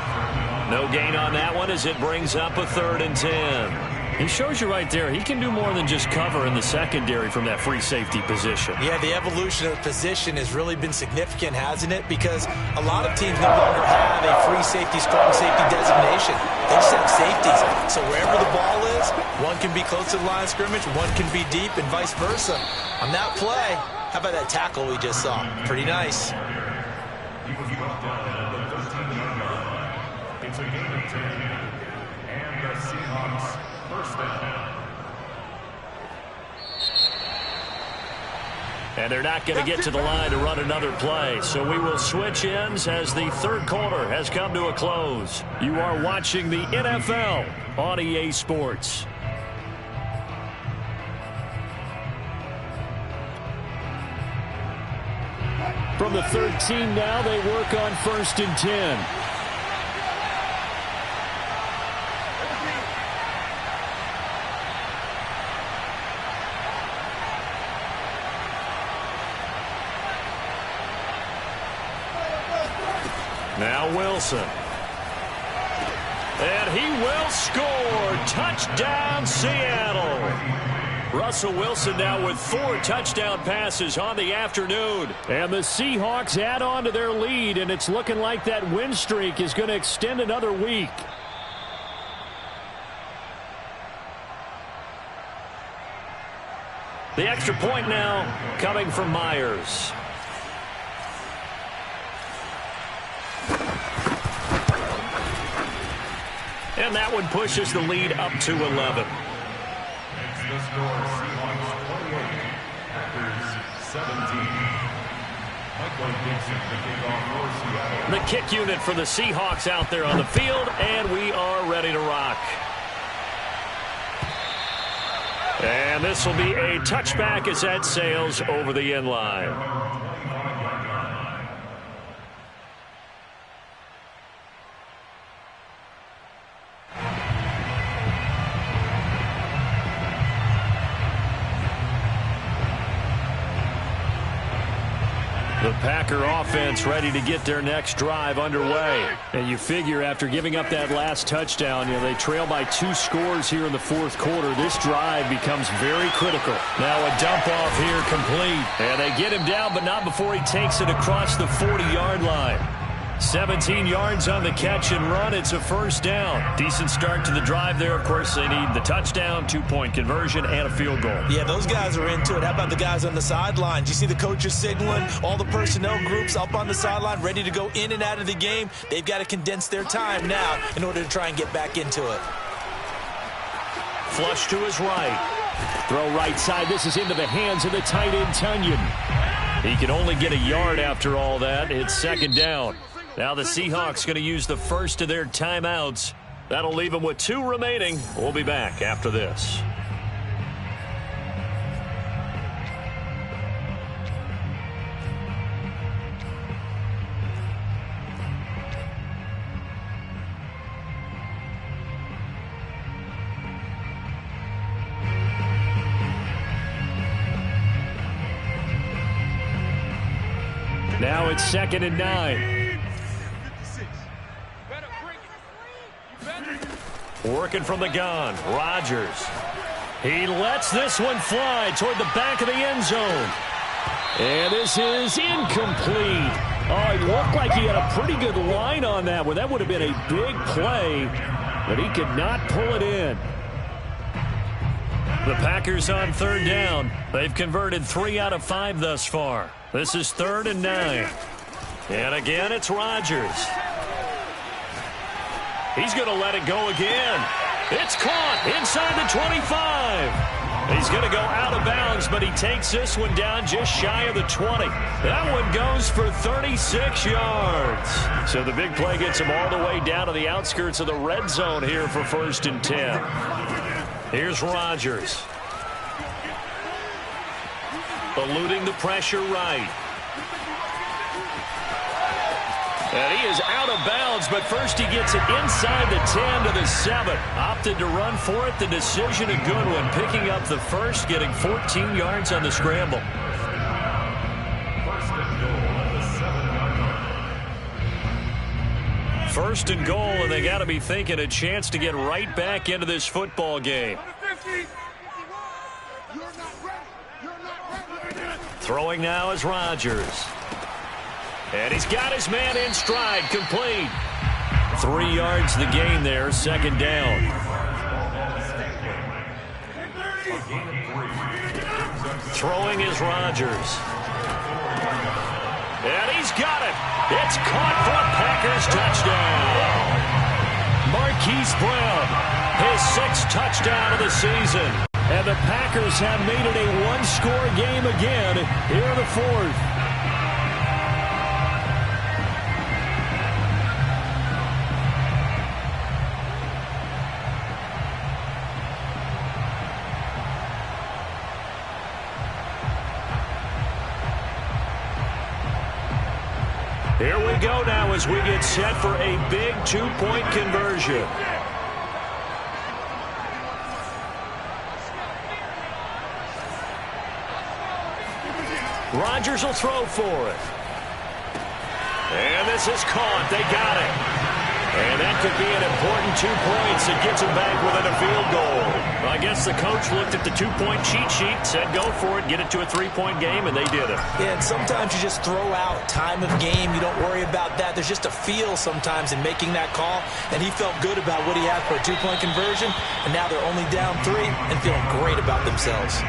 No gain on that one as it brings up a 3rd and 10. He shows you right there, he can do more than just cover in the secondary from that free safety position. Yeah, the evolution of position has really been significant, hasn't it? Because a lot of teams no longer have a free safety, strong safety designation. They just have safeties. So wherever the ball is, one can be close to the line of scrimmage, one can be deep, and vice versa. On that play, how about that tackle we just saw? Pretty nice. He was brought down at the 13-yard line. It's a gain of 10. And the Seahawks first down. And they're not going to get to the line to run another play. So we will switch ends as the 3rd quarter has come to a close. You are watching the NFL on EA Sports. From the 13 now, they work on 1st and 10. Now Wilson. And he will score. Touchdown, Seattle. Russell Wilson now with 4 touchdown passes on the afternoon. And the Seahawks add on to their lead, and it's looking like that win streak is going to extend another week. The extra point now coming from Myers. And that one pushes the lead up to 11. Makes the score Seahawks 28, Packers 17. Michael Dixon, the kickoff for Seattle. The kick unit for the Seahawks out there on the field, and we are ready to rock. And this will be a touchback as that sails over the end line. Packer offense ready to get their next drive underway. And you figure after giving up that last touchdown, they trail by 2 scores here in the fourth quarter. This drive becomes very critical. Now a dump off here complete. And they get him down, but not before he takes it across the 40-yard line. 17 yards on the catch and run. It's a first down. Decent start to the drive there. Of course, they need the touchdown, 2-point conversion, and a field goal. Yeah, those guys are into it. How about the guys on the sidelines? You see the coaches signaling, all the personnel groups up on the sideline ready to go in and out of the game. They've got to condense their time now in order to try and get back into it. Flush to his right. Throw right side. This is into the hands of the tight end, Tunyon. He can only get a yard after all that. It's second down. Now the Seahawks going to use the first of their timeouts. That'll leave them with 2 remaining. We'll be back after this. Now it's 2nd and 9. Working from the gun, Rodgers. He lets this one fly toward the back of the end zone. And this is incomplete. Oh, it looked like he had a pretty good line on that one. That would have been a big play, but he could not pull it in. The Packers on 3rd down. They've converted 3 out of 5 thus far. This is 3rd and 9. And again, it's Rodgers. He's going to let it go again. It's caught inside the 25. He's going to go out of bounds, but he takes this one down just shy of the 20. That one goes for 36 yards. So the big play gets him all the way down to the outskirts of the red zone here for 1st and 10. Here's Rodgers. Eluding the pressure right. And he is out of bounds, but first he gets it inside the 10 to the 7. Opted to run for it. The decision a good one. Picking up the first, getting 14 yards on the scramble. First and goal, and they got to be thinking a chance to get right back into this football game. Throwing now is Rodgers. And he's got his man in stride, complete. 3 yards the gain there, 2nd down. Throwing is Rodgers. And he's got it. It's caught for a Packers touchdown. Marquise Brown, his 6th touchdown of the season. And the Packers have made it a 1-score game again here in the 4th. Here we go now as we get set for a big 2-point conversion. Rodgers will throw for it. And this is caught. They got it. And that could be an important 2 points that gets them back within a field goal. Well, I guess the coach looked at the 2-point cheat sheet, said go for it, get it to a 3-point game, and they did it. Yeah, and sometimes you just throw out time of game. You don't worry about that. There's just a feel sometimes in making that call, and he felt good about what he had for a 2-point conversion, and now they're only down 3 and feeling great about themselves.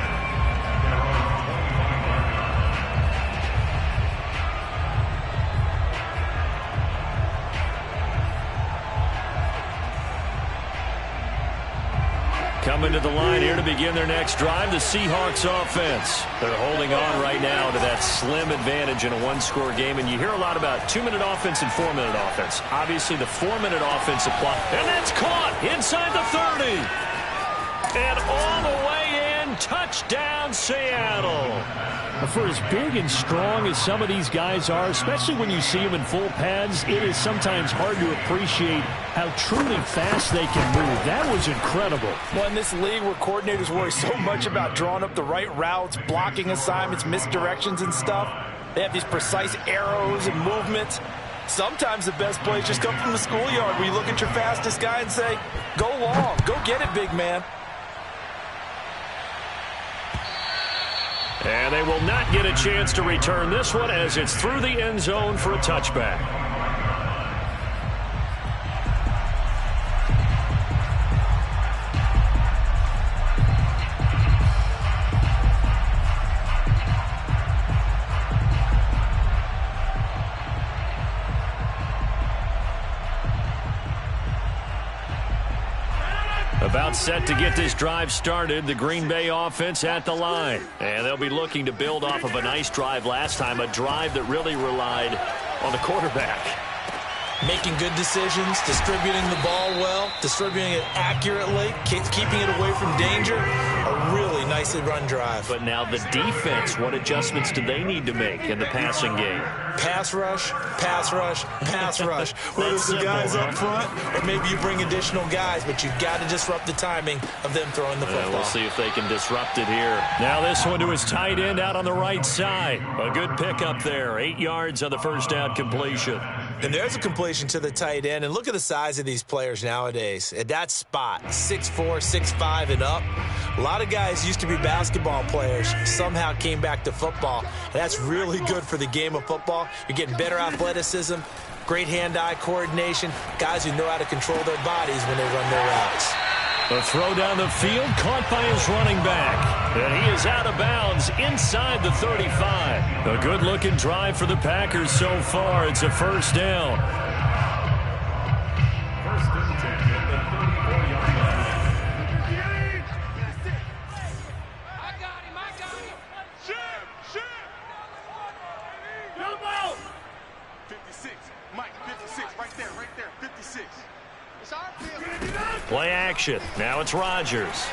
Coming to the line here to begin their next drive, the Seahawks offense. They're holding on right now to that slim advantage in a 1-score game. And you hear a lot about 2-minute offense and 4-minute offense. Obviously, the 4-minute offense apply. And that's caught inside the 30. And all the way in, touchdown Seattle. For as big and strong as some of these guys are, especially when you see them in full pads, it is sometimes hard to appreciate how truly fast they can move. That was incredible. Well, in this league where coordinators worry so much about drawing up the right routes, blocking assignments, misdirections and stuff, They have these precise arrows and movements. Sometimes the best plays just come from the schoolyard where you look at your fastest guy and say, go long, go get it, big man. And they will not get a chance to return this one as it's through the end zone for a touchback. About set to get this drive started, the Green Bay offense at the line. And they'll be looking to build off of a nice drive last time, a drive that really relied on the quarterback. Making good decisions, distributing the ball well, distributing it accurately, keeping it away from danger. A really nicely run drive. But now the defense, what adjustments do they need to make in the passing game? Pass rush, pass rush, pass rush. Whether it's the guys up front or maybe you bring additional guys, but you've got to disrupt the timing of them throwing the football. We'll see if they can disrupt it here. Now this one to his tight end out on the right side. A good pickup there. 8 yards on the first down completion. And there's a completion to the tight end. And look at the size of these players nowadays. At that spot, 6'4", 6'5", and up. A lot of guys used to be basketball players, somehow came back to football. And that's really good for the game of football. You're getting better athleticism, great hand-eye coordination, guys who know how to control their bodies when they run their routes. A throw down the field, caught by his running back. And he is out of bounds inside the 35. A good-looking drive for the Packers so far. It's a first down. First and 10 at the 34-yard line. I got him. Ship. 56. Mike, 56. Right there. 56. It's our field. Play action. Now it's Rodgers.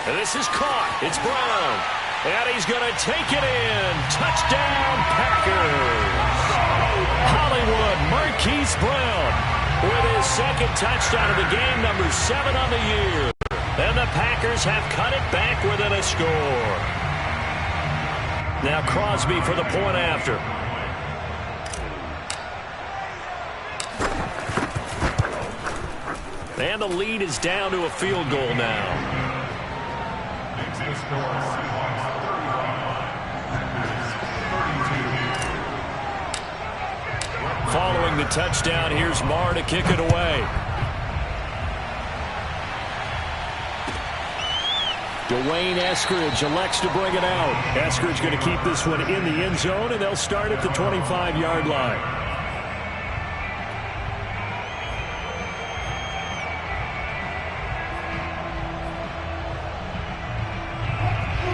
And this is caught. It's Brown. And he's going to take it in. Touchdown, Packers. Hollywood Marquise Brown with his second touchdown of the game, number 7 on the year. And the Packers have cut it back within a score. Now Crosby for the point after. And the lead is down to a field goal now. Makes the score Seahawks 35, Packers 32. Following the touchdown, here's Marr to kick it away. Dwayne Eskridge elects to bring it out. Eskridge going to keep this one in the end zone, and they'll start at the 25-yard line.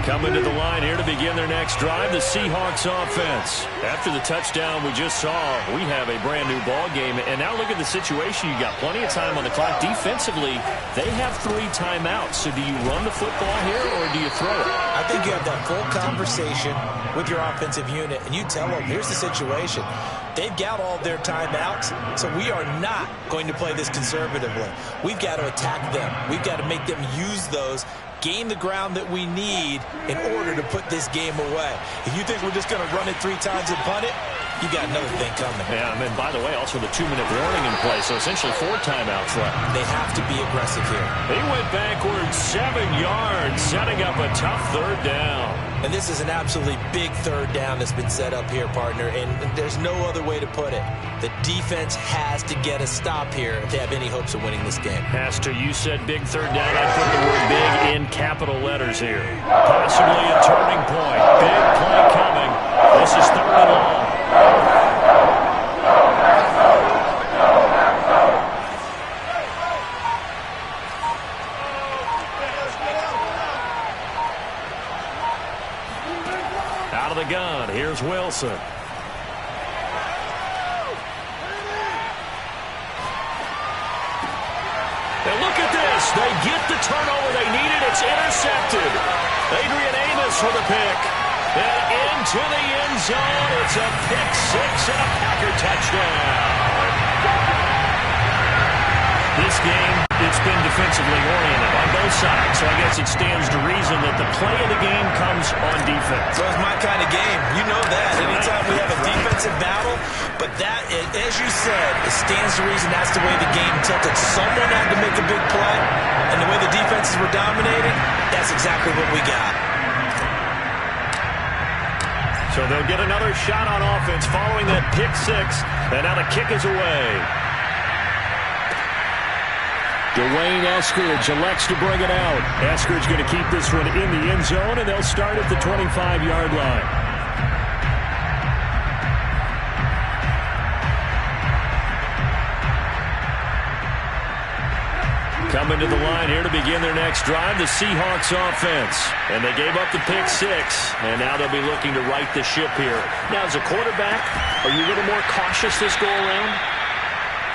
Coming to the line here to begin their next drive, the Seahawks offense. After the touchdown we just saw, we have a brand new ball game. And now look at the situation. You got plenty of time on the clock. Defensively, they have 3 timeouts. So do you run the football here or do you throw it? I think you have that full conversation with your offensive unit, and you tell them, here's the situation. They've got all their timeouts, so we are not going to play this conservatively. We've got to attack them. We've got to make them use those, gain the ground that we need in order to put this game away. If you think we're just going to run it 3 times and punt it, you got another thing coming. Yeah, and by the way, also the 2-minute warning in play, so essentially 4 timeouts left. They have to be aggressive here. He went backwards 7 yards, setting up a tough third down. And this is an absolutely big third down that's been set up here, partner, and there's no other way to put it. The defense has to get a stop here if they have any hopes of winning this game. Has to. You said big third down. I put the word big in capital letters here. Possibly a turning point. Big play coming. This is 3rd and long. Out of the gun, here's Wilson. And look at this. They get the turnover they needed. It's intercepted. Adrian Amos for the pick. And into the end zone. It's a pick 6 and a Packer touchdown. This game, it's been defensively oriented on both side, so I guess it stands to reason that the play of the game comes on defense. So it's my kind of game. You know that. Anytime we have a defensive battle, but that, as you said, it stands to reason that's the way the game tilted. Someone had to make a big play, and the way the defenses were dominating, that's exactly what we got. So they'll get another shot on offense following that pick six, and now the kick is away. Dwayne Eskridge elects to bring it out. Eskridge going to keep this one in the end zone, and they'll start at the 25-yard line. Coming to the line here to begin their next drive, the Seahawks offense. And they gave up the pick six, and now they'll be looking to right the ship here. Now, as a quarterback, are you a little more cautious this go-around?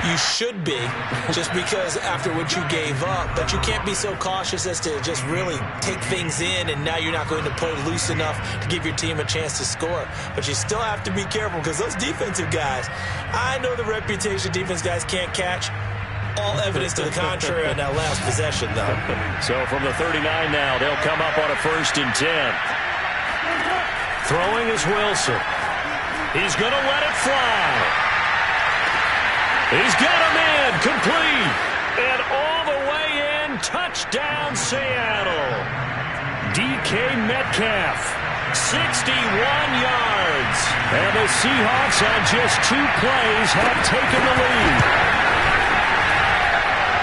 You should be, just because after what you gave up, but you can't be so cautious as to just really take things in, and now you're not going to play loose enough to give your team a chance to score. But you still have to be careful, because those defensive guys, I know the reputation defense guys can't catch. All evidence to the contrary on that last possession, though. So from the 39 now, they'll come up on a 1st and 10. Throwing is Wilson. He's going to let it fly. He's got a man complete. And all the way in, touchdown Seattle. DK Metcalf, 61 yards. And the Seahawks on just 2 plays have taken the lead.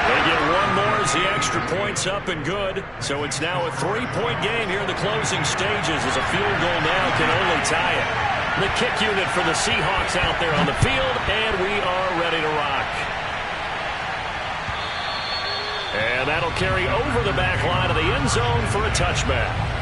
They get one more as the extra point's up and good. So it's now a 3-point game here in the closing stages as a field goal now can only tie it. The kick unit for the Seahawks out there on the field, and we are ready to rock. And that'll carry over the back line of the end zone for a touchback.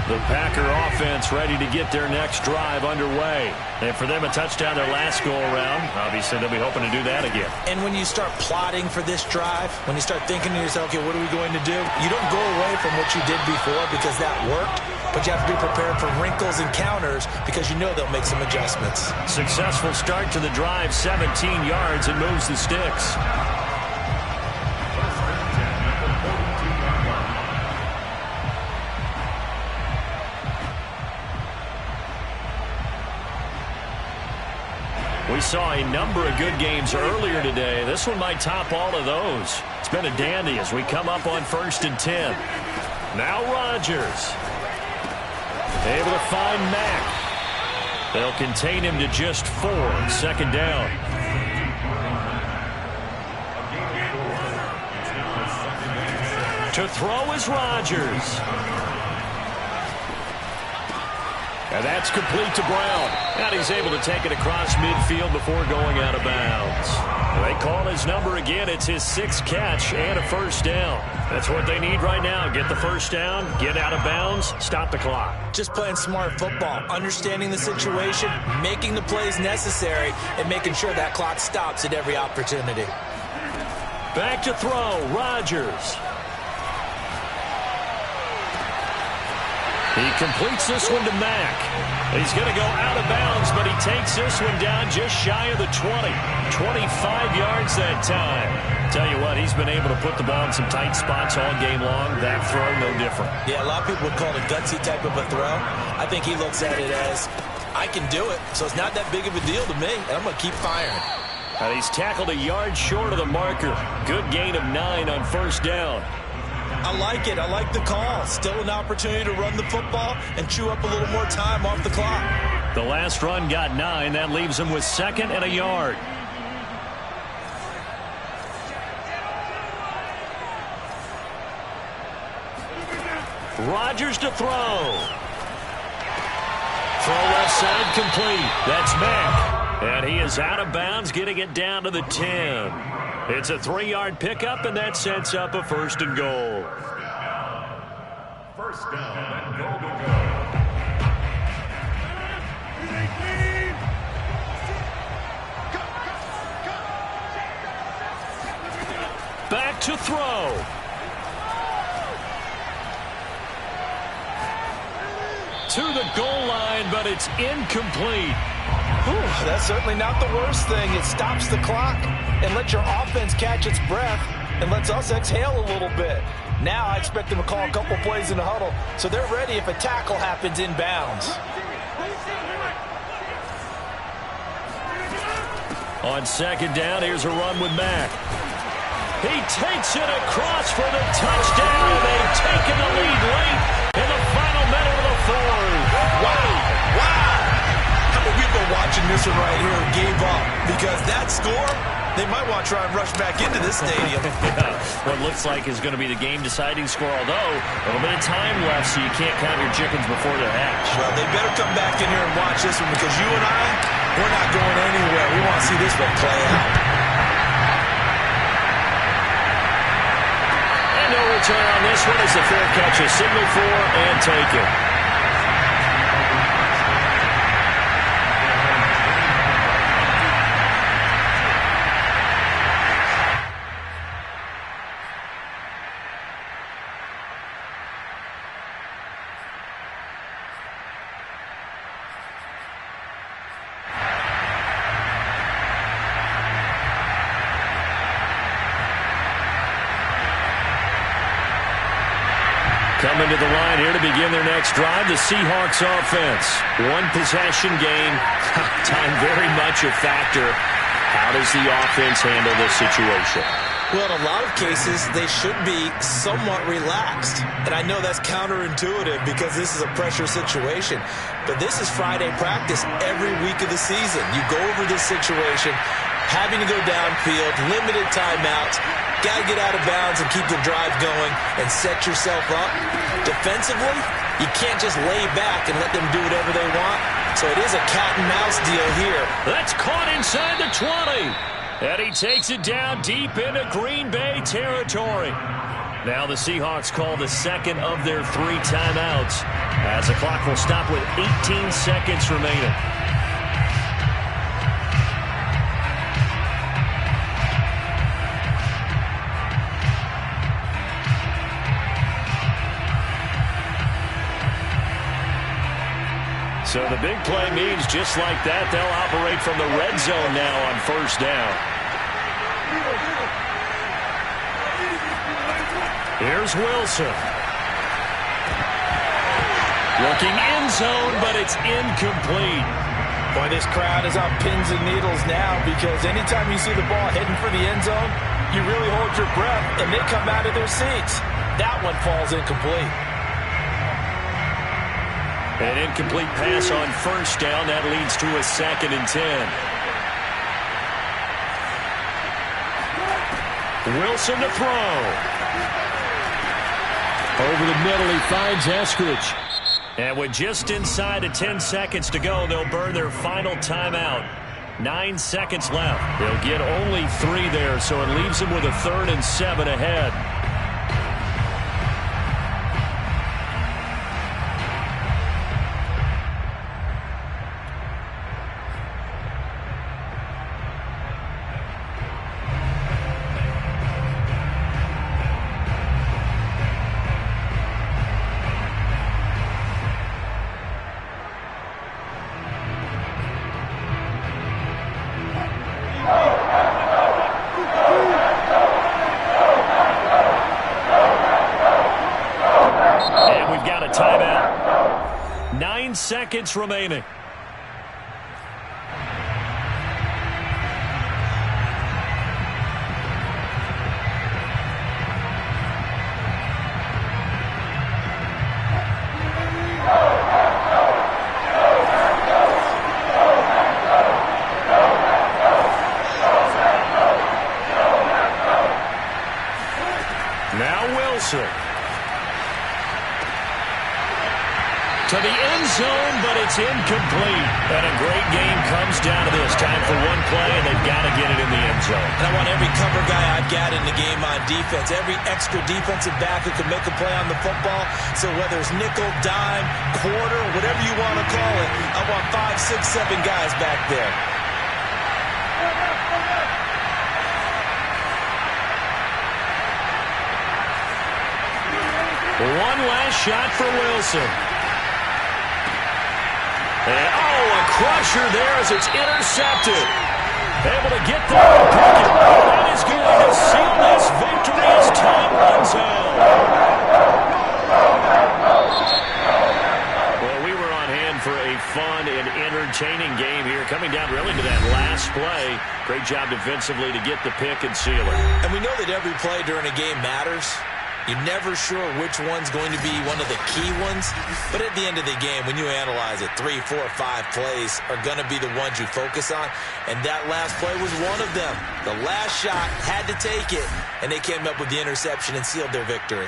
The Packer offense ready to get their next drive underway. And for them, a touchdown their last go-around. Obviously, they'll be hoping to do that again. And when you start plotting for this drive, when you start thinking to yourself, okay, what are we going to do? You don't go away from what you did before because that worked, but you have to be prepared for wrinkles and counters because you know they'll make some adjustments. Successful start to the drive, 17 yards, and moves the sticks. We saw a number of good games earlier today. This one might top all of those. It's been a dandy as we come up on 1st and 10. Now Rodgers. Able to find Mack. They'll contain him to just 4. 2nd down. To throw is Rodgers. And that's complete to Brown. And he's able to take it across midfield before going out of bounds. They call his number again. It's his 6th catch and a 1st down. That's what they need right now. Get the 1st down, get out of bounds, stop the clock. Just playing smart football, understanding the situation, making the plays necessary, and making sure that clock stops at every opportunity. Back to throw, Rodgers. He completes this one to Mack. He's going to go out of bounds, but he takes this one down just shy of the 20. 25 yards that time. Tell you what, he's been able to put the ball in some tight spots all game long. That throw, no different. Yeah, a lot of people would call it a gutsy type of a throw. I think he looks at it as, I can do it, so it's not that big of a deal to me, and I'm going to keep firing. And he's tackled a yard short of the marker. Good gain of 9 on 1st down. I like it. I like the call. Still an opportunity to run the football and chew up a little more time off the clock. The last run got 9. That leaves him with 2nd and a yard. Rodgers to throw. Throw left side complete. That's Mack. And he is out of bounds, getting it down to the 10. It's a 3-yard pickup, and that sets up a 1st and goal. 1st down and goal to go. Back back to throw. To the goal line, but it's incomplete. Whew, that's certainly not the worst thing. It stops the clock and lets your offense catch its breath and lets us exhale a little bit. Now I expect them to call a couple plays in the huddle so they're ready if a tackle happens inbounds. On second down, here's a run with Mack. He takes it across for the touchdown. They've taken the lead late in the final minute of the fourth. Wow. How many people watching this one right here gave up? Because that score, they might want to try and rush back into this stadium. Yeah, what looks like is going to be the game-deciding score, although a little bit of time left, so you can't count your chickens before they're hatched. Well, they better come back in here and watch this one because you and I, we're not going anywhere. We want to see this one play out. And no return on this one as the fair catch is signaled for and taken. Coming to the line here to begin their next drive, the Seahawks offense. One possession game. Time very much a factor. How does the offense handle this situation? Well, in a lot of cases, they should be somewhat relaxed. And I know that's counterintuitive because this is a pressure situation. But this is Friday practice every week of the season. You go over this situation, having to go downfield, limited timeouts, got to get out of bounds and keep the drive going and set yourself up. Defensively, you can't just lay back and let them do whatever they want. So it is a cat and mouse deal here. That's caught inside the 20. And he takes it down deep into Green Bay territory. Now the Seahawks call the second of their 3 timeouts as the clock will stop with 18 seconds remaining. So the big play means just like that, they'll operate from the red zone now on first down. Here's Wilson. Looking end zone, but it's incomplete. Boy, this crowd is on pins and needles now because anytime you see the ball heading for the end zone, you really hold your breath and they come out of their seats. That one falls incomplete. An incomplete pass on first down. That leads to a 2nd and 10. Wilson to throw. Over the middle, he finds Eskridge. And with just inside of 10 seconds to go, they'll burn their final timeout. 9 seconds left. They'll get only 3 there, so it leaves them with a 3rd and 7 ahead. Timeout. 9 seconds remaining. Now Wilson. To the end zone, but it's incomplete. And a great game comes down to this. Time for one play, and they've got to get it in the end zone. And I want every cover guy I've got in the game on defense, every extra defensive back who can make a play on the football. So whether it's nickel, dime, quarter, whatever you want to call it, I want 5, 6, 7 guys back there. one last shot for Wilson. And, a crusher there as it's intercepted. Able to get there and pick it. That is going to seal this victory as time runs out. Well, we were on hand for a fun and entertaining game here, coming down really to that last play. Great job defensively to get the pick and seal it. And we know that every play during a game matters. You're never sure which one's going to be one of the key ones. But at the end of the game, when you analyze it, 3, 4, 5 plays are going to be the ones you focus on. And that last play was one of them. The last shot had to take it, and they came up with the interception and sealed their victory.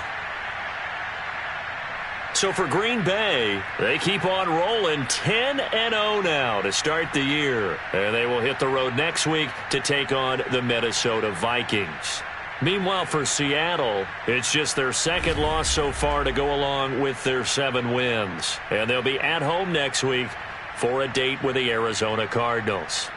So for Green Bay, they keep on rolling 10-0 now to start the year. And they will hit the road next week to take on the Minnesota Vikings. Meanwhile, for Seattle, it's just their second loss so far to go along with their 7 wins. And they'll be at home next week for a date with the Arizona Cardinals.